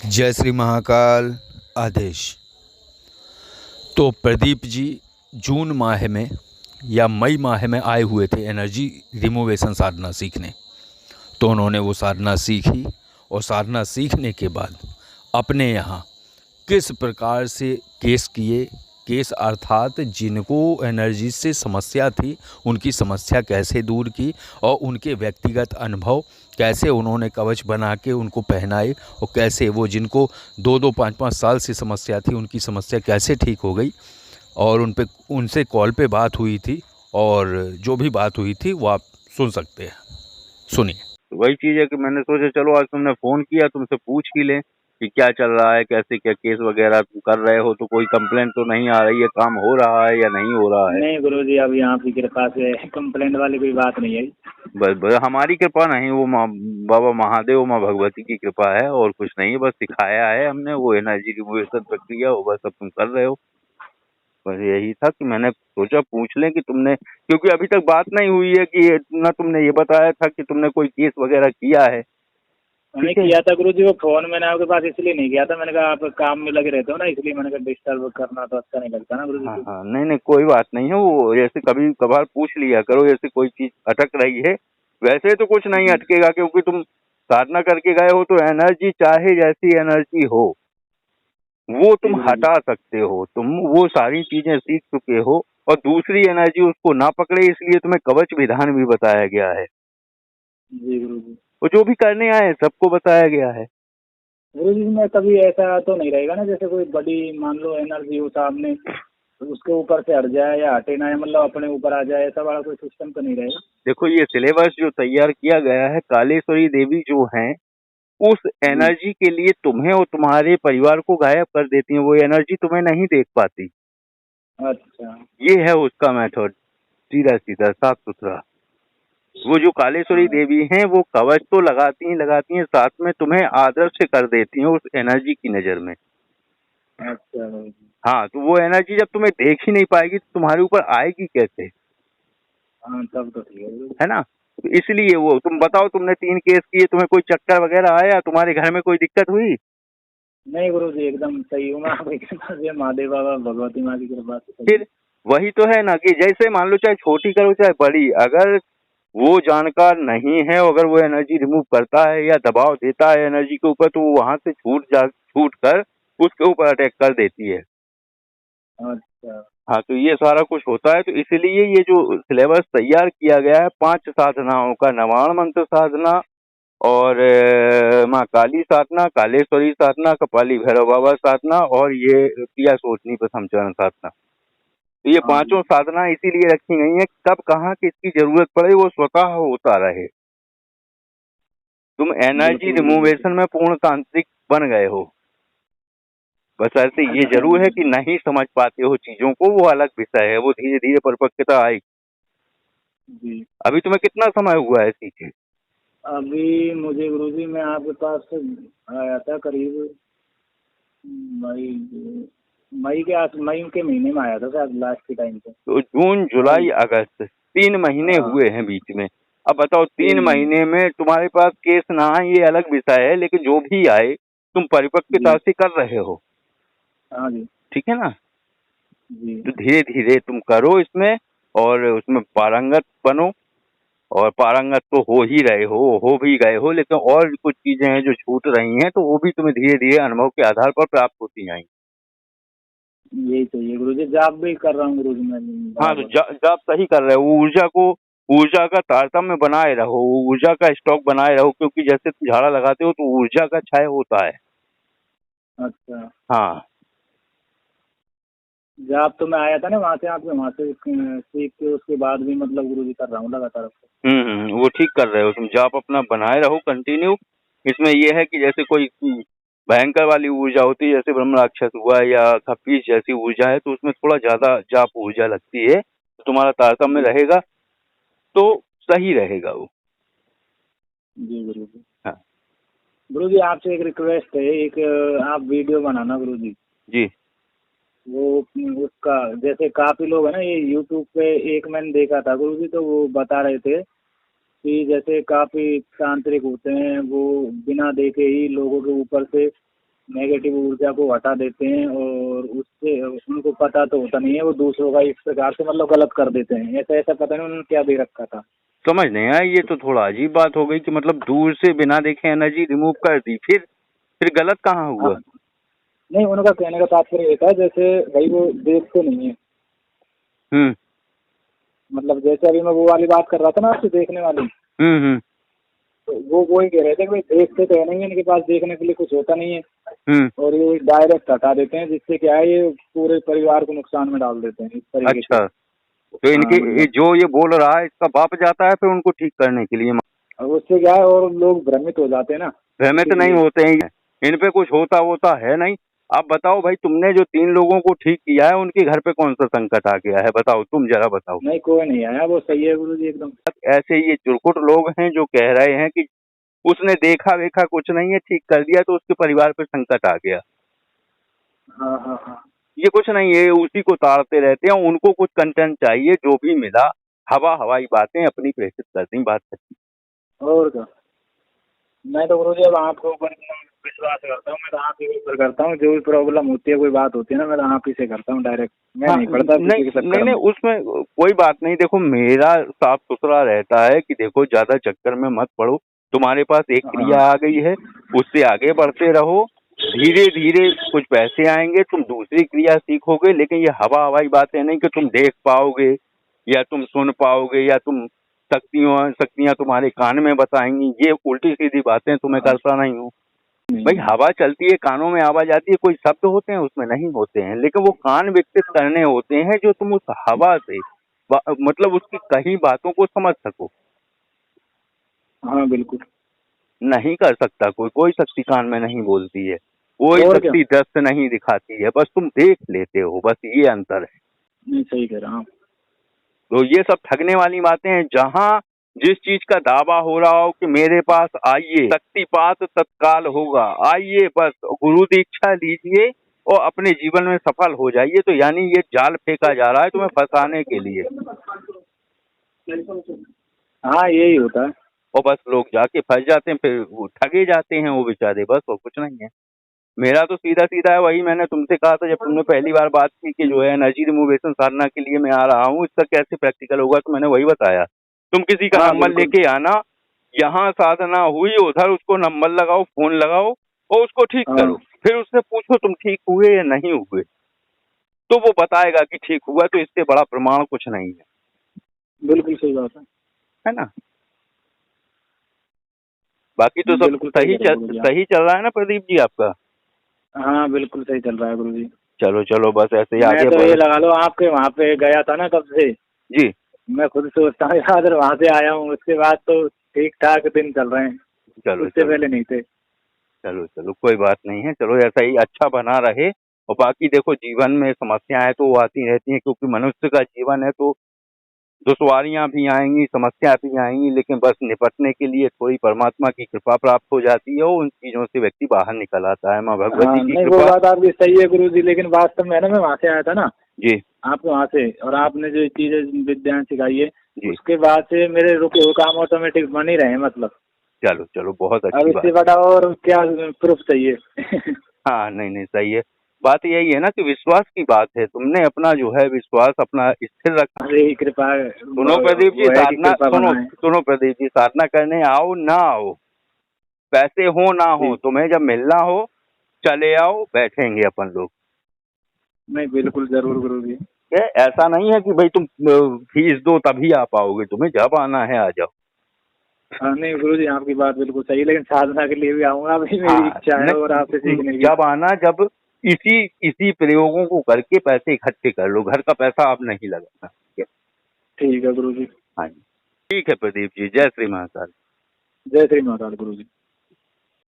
जय श्री महाकाल। आदेश। तो प्रदीप जी जून माह में या मई माह में आए हुए थे एनर्जी रिमूवेशन साधना सीखने। तो उन्होंने वो साधना सीखी और साधना सीखने के बाद अपने यहाँ किस प्रकार से केस किए, केस अर्थात जिनको एनर्जी से समस्या थी उनकी समस्या कैसे दूर की और उनके व्यक्तिगत अनुभव कैसे उन्होंने कवच बना के उनको पहनाए और कैसे वो जिनको 2-2, 5-5 साल से समस्या थी उनकी समस्या कैसे ठीक हो गई। और उनसे कॉल पे बात हुई थी और जो भी बात हुई थी वो आप सुन सकते हैं। सुनिए। वही चीज है कि मैंने सोचा चलो आज तुमने फोन किया, तुमसे पूछ ही लें कि क्या चल रहा है, कैसे क्या केस वगैरह तुम कर रहे हो, तो कोई कंप्लेंट तो नहीं आ रही है, काम हो रहा है या नहीं हो रहा है। नहीं गुरुजी, अभी आपकी कृपा से कंप्लेंट वाली कोई बात नहीं है। बस हमारी कृपा नहीं, वो बाबा महादेव माँ भगवती की कृपा है और कुछ नहीं। बस सिखाया है हमने वो एनर्जी रिमूवेशन प्रक्रिया, वो बस अब तुम कर रहे हो। बस यही था कि मैंने सोचा पूछ लें कि तुमने, क्योंकि अभी तक बात नहीं हुई है कि ना तुमने ये बताया था कि तुमने कोई केस वगैरह किया है। मैंने किया था गुरुजी, वो फोन मैंने आपके पास इसलिए नहीं किया था, मैंने कहा आप काम में लगे रहते हो ना, इसलिए मैंने कहा डिस्टर्ब करना तो अच्छा नहीं लगता ना गुरुजी। हाँ हाँ, नहीं नहीं कोई बात नहीं है। वो ऐसे कभी कभार पूछ लिया करो, ऐसे कोई चीज अटक रही है। वैसे तो कुछ नहीं अटकेगा, क्योंकि तुम साधना करके गए हो तो एनर्जी चाहे जैसी एनर्जी हो वो तुम हटा सकते हो। तुम वो सारी चीजें सीख चुके हो और दूसरी एनर्जी उसको ना पकड़े, इसलिए तुम्हें कवच विधान भी बताया गया है। जी गुरुजी। वो जो भी करने आए सबको बताया गया है। गुरुजी में कभी ऐसा तो नहीं रहेगा ना, जैसे कोई बड़ी मान लो एनर्जी हो सामने तो उसके ऊपर से हट जाए या हटे ना, मतलब अपने ऊपर आ जाए, ऐसा वाला कोई सिस्टम तो नहीं रहेगा। देखो ये सिलेबस जो तैयार किया गया है, कालेश्वरी देवी जो हैं उस जी। एनर्जी के लिए तुम्हें और तुम्हारे परिवार को गायब कर देती हैं। वो एनर्जी तुम्हें नहीं देख पाती। अच्छा। ये है उसका मेथड, सीधा सीधा साफ सुथरा। वो जो कालेश्वरी हाँ। देवी हैं वो कवच तो लगाती हैं, साथ में तुम्हें आदर्श कर देती हैं उस एनर्जी की नजर में। अच्छा गुरुजी। हाँ, तो वो एनर्जी जब तुम्हें देख ही नहीं पाएगी तो तुम्हारे ऊपर आएगी कैसे, हाँ तब तो ठीक है गुरुजी। है ना। तो इसलिए वो तुम बताओ, तुमने 3 केस किए, तुम्हें कोई चक्कर वगैरह आया, तुम्हारे घर में कोई दिक्कत हुई? नहीं गुरुजी, एकदम सही हूँ मैं आपकी कृपा से, महादेव बाबा भगवती माँ की कृपा से सही फिर वही तो है ना कि जैसे मान लो चाहे छोटी करो चाहे बड़ी, अगर वो जानकार नहीं है, अगर वो एनर्जी रिमूव करता है या दबाव देता है एनर्जी के ऊपर, तो वो वहां से छूट कर उसके ऊपर अटैक कर देती है। हूँ। अच्छा। हाँ, तो ये सारा कुछ होता है। तो इसलिए ये जो सिलेबस तैयार किया गया है 5 साधनाओं का, नवाण मंत्र साधना और माँ काली साधना, कालेश्वरी साधना, कपाली भैरव बाबा साधना और ये पिया सोचनी प्रथम चरण साधना। तो ये हाँ जी। पांचों साधना इसीलिए रखी गई है, कब कहाँ किसकी जरूरत पड़े वो स्वतः होता रहे। तुम एनर्जी बिल्कुल रिमूवेशन बिल्कुल। में पूर्ण तांत्रिक बन गए हो। बस ऐसे ये अच्छा जरूर है जी। कि नहीं समझ पाते हो चीजों को, वो अलग विषय है, वो धीरे धीरे परिपक्वता आएगी। जी। अभी तुम्हें कितना समय हुआ है सीखे? अभी मुझे गुरुजी, मैं आपके पास से आया था करीब मई मई के महीने में आया था शायद, लास्ट के टाइम पे। तो जून मई। जुलाई अगस्त 3 महीने हाँ। हुए हैं बीच में। अब बताओ 3 3 महीने। महीने में तुम्हारे पास केस ना आए ये अलग विषय है, लेकिन जो भी आए तुम परिपक्वता जी। से कर रहे हो। हाँ जी। ठीक है ना। जी। तो धीरे धीरे तुम करो इसमें और उसमें पारंगत बनो। और पारंगत तो हो ही रहे हो भी गए हो, लेकिन और कुछ चीजें हैं जो छूट रही हैं, तो वो भी तुम्हें धीरे धीरे अनुभव के आधार पर प्राप्त होती जाएंगी। यही चाहिए गुरुजी, जॉब भी कर रहा हूँ गुरुजी मैं हाँ, तो बराबर। जब सही कर रहे हो, ऊर्जा का तारतम्य बनाए रहो, ऊर्जा का स्टॉक बनाए रहो, क्योंकि जैसे तुम झाड़ा लगाते हो तो ऊर्जा का क्षय होता है। अच्छा। हाँ। जॉब तो मैं आया था ना वहाँ से, आपके वहाँ से सीख के उसके बाद भी मतलब गुरुजी कर रहा हूँ लगातार। वो ठीक कर रहे हो तुम। जाप अपना बनाए रहो कंटिन्यू। इसमें यह है कि जैसे कोई भयंकर वाली ऊर्जा होती है, जैसे ब्रह्म राक्षस हुआ या खप्पीश जैसी ऊर्जा है, तो उसमें थोड़ा ज्यादा जाप ऊर्जा लगती है, तो तुम्हारा तारतम्य जी। रहेगा तो सही रहेगा वो। जी गुरुजी। हाँ गुरुजी आपसे एक रिक्वेस्ट है, एक आप वीडियो बनाना गुरुजी। जी। वो उसका जैसे काफी लोग है ना, ये यूट्यूब पे एक मैंने देखा था गुरुजी, तो वो बता रहे थे कि जैसे काफी तांत्रिक होते हैं, वो बिना देखे ही लोगों के ऊपर से नेगेटिव ऊर्जा को हटा देते हैं, और उससे उनको पता तो होता नहीं है, वो दूसरों का इस प्रकार से मतलब गलत कर देते हैं। ऐसा ऐसा पता नहीं उन्होंने क्या दे रखा था। समझ नहीं आया, ये तो थोड़ा अजीब बात हो गई कि मतलब दूर से बिना देखे एनर्जी रिमूव कर दी, फिर गलत कहाँ हुआ? हाँ, नहीं, उनका कहने का तात्पर्य ये था जैसे भाई वो देखते नहीं है, हम्म मतलब जैसे अभी मैं वो वाली बात कर रहा था ना आपसे, देखने वाली, हम्म तो वो ही कह रहे थे कि भाई देखते तो है नहीं, इनके पास देखने के लिए कुछ होता नहीं है, हम्म और ये डायरेक्ट हटा देते हैं, जिससे क्या है ये पूरे परिवार को नुकसान में डाल देते हैं इस तरीके से। अच्छा, तो हाँ, ये मतलब जो ये बोल रहा है इसका बाप जाता है फिर उनको ठीक करने के लिए? और उससे क्या है, और लोग भ्रमित हो जाते हैं ना, भ्रमित नहीं इसीलिए। होते हैं, इन पे कुछ होता है नहीं। आप बताओ भाई, तुमने जो 3 लोगों को ठीक किया है उनके घर पे कौन सा संकट आ गया है? बताओ, तुम जरा बताओ। नहीं, कोई नहीं आया, वो सही है गुरु जी एकदम। ऐसे ये चुरकुट लोग हैं जो कह रहे हैं कि उसने देखा वेखा कुछ नहीं है, ठीक कर दिया तो उसके परिवार पे संकट आ गया। हाँ हाँ हाँ। ये कुछ नहीं है, उसी को ताड़ते रहते हैं, उनको कुछ कंटेंट चाहिए, जो भी मिला हवाई बातें अपनी प्रेषित कर दी, बात खत्म। और क्या, मैं तो गुरु जी अब आपके ऊपर एकदम विश्वास करता हूँ, मैं तो आप ही के ऊपर करता हूँ, जो भी प्रॉब्लम होती है, कोई बात होती है ना, मैं तो आप ही से करता हूँ डायरेक्ट, मैं हाँ, नहीं पड़ता नहीं किसी के नहीं चक्कर नहीं, में। उसमें कोई बात नहीं। देखो, मेरा साफ सुथरा रहता है कि देखो ज्यादा चक्कर में मत पड़ो, तुम्हारे पास एक क्रिया हाँ आ गई है, उससे आगे बढ़ते रहो, धीरे धीरे कुछ पैसे आएंगे, तुम दूसरी क्रिया सीखोगे। लेकिन ये हवाई बातें नहीं कि तुम देख पाओगे या तुम सुन पाओगे या तुम शक्तियां तुम्हारे कान में बताएंगी, ये उल्टी सीधी बातें तुम्हें हाँ। करता नहीं हूँ। भाई, नहीं, हवा चलती है, कानों में आवाज आती है, कोई शब्द होते हैं उसमें? नहीं होते हैं, लेकिन वो कान विकसित करने होते हैं जो तुम उस हवा से मतलब उसकी कही बातों को समझ सको। हाँ बिल्कुल। नहीं कर सकता कोई शक्ति कान में नहीं बोलती है, कोई और क्या, शक्ति दस्त नहीं दिखाती है, बस तुम देख लेते हो, बस ये अंतर है। नहीं सही कह रहा हूँ। तो ये सब ठगने वाली बातें हैं। जहां जिस चीज का दावा हो रहा हो कि मेरे पास आइए, शक्तिपात तत्काल होगा, आइए बस गुरु दीक्षा लीजिए और अपने जीवन में सफल हो जाइए, तो यानी ये जाल फेंका जा रहा है तुम्हें फंसाने के लिए। हाँ यही होता है। और बस लोग जाके फंस जाते हैं, फिर वो ठगे जाते हैं वो बेचारे, बस और कुछ नहीं है। मेरा तो सीधा सीधा है, वही मैंने तुमसे कहा था जब तुमने पहली बार बात की कि जो है एनर्जी रिमूवेशन साधना के लिए मैं आ रहा हूँ, इसका कैसे प्रैक्टिकल होगा, तो मैंने वही बताया। तुम किसी का हाँ नंबर बिल्कुल। लेके आना, यहाँ साधना हुई उधर उसको नंबर लगाओ, फोन लगाओ और उसको ठीक हाँ करो। फिर उससे पूछो तुम ठीक हुए या नहीं हुए, तो वो बताएगा कि ठीक हुआ, तो इससे बड़ा प्रमाण कुछ नहीं बिल्कुल सही बात है ना? बाकी तो है, सब बिल्कुल सही कह रहे हो गुरु जी आप। सही चल रहा है ना प्रदीप जी आपका? हाँ बिल्कुल सही चल रहा है गुरु जी। चलो चलो, बस ऐसे ही मैं आगे तो ये बढ़ो। लगा लो, आपके वहाँ पे गया था ना तब से, जी, मैं खुद सोचता हूँ यार वहाँ से आया हूँ, उसके बाद तो ठीक ठाक दिन चल रहे हैं, चलो उससे चलो पहले नहीं थे। चलो चलो, कोई बात नहीं है, चलो ऐसा ही अच्छा बना रहे। और बाकी देखो, जीवन में समस्याएं तो आती रहती हैं, क्योंकि मनुष्य का जीवन है, तो दुश्वारियां भी आएंगी, समस्या भी आएंगी, लेकिन बस निपटने के लिए थोड़ी परमात्मा की कृपा प्राप्त हो जाती है और उन चीजों से व्यक्ति बाहर निकल आता है, माँ भगवती हाँ की नहीं, वो कृपा। बात आपकी सही है गुरु जी, लेकिन वास्तव में है ना, मैं वहाँ से आया था ना, जी आपके वहाँ से, और आपने जो चीजें विद्याएं सिखाई है, जी, उसके बाद से मेरे रुके हुए काम ऑटोमेटिक बन ही रहे हैं, मतलब चलो चलो, बहुत अब अच्छी इससे बात बड़ा और क्या प्रूफ चाहिए। है। हाँ, नहीं नहीं, सही है। बात यही है ना कि विश्वास की बात है, तुमने अपना जो है विश्वास अपना स्थिर रखा। अरे ही कृपा, सुनो प्रदीप जी, वो है कि साधना कृपा सुनो बनाए। सुनो प्रदीप जी, साधना करने आओ ना आओ, पैसे हो ना हो, जी, तुम्हें जब मिलना हो चले आओ, बैठेंगे अपन लोग। नहीं बिल्कुल जरूर गुरु जी। ऐसा नहीं है कि भाई तुम फीस दो तभी आ पाओगे, तुम्हें जब आना है आ जाओ। हाँ नहीं गुरु जी, आपकी बात बिल्कुल सही है, लेकिन साधना के लिए भी आऊंगा, अभी मेरी हाँ, इच्छा है और आपसे सीखने की। जब आना, जब इसी इसी प्रयोगों को करके पैसे इकट्ठे कर लो, घर का पैसा आप नहीं लगाना, ठीक है? ठीक है गुरु जी। हाँ जी, ठीक है प्रदीप जी, जय श्री महाकाल। जय श्री महाकाल गुरु जी।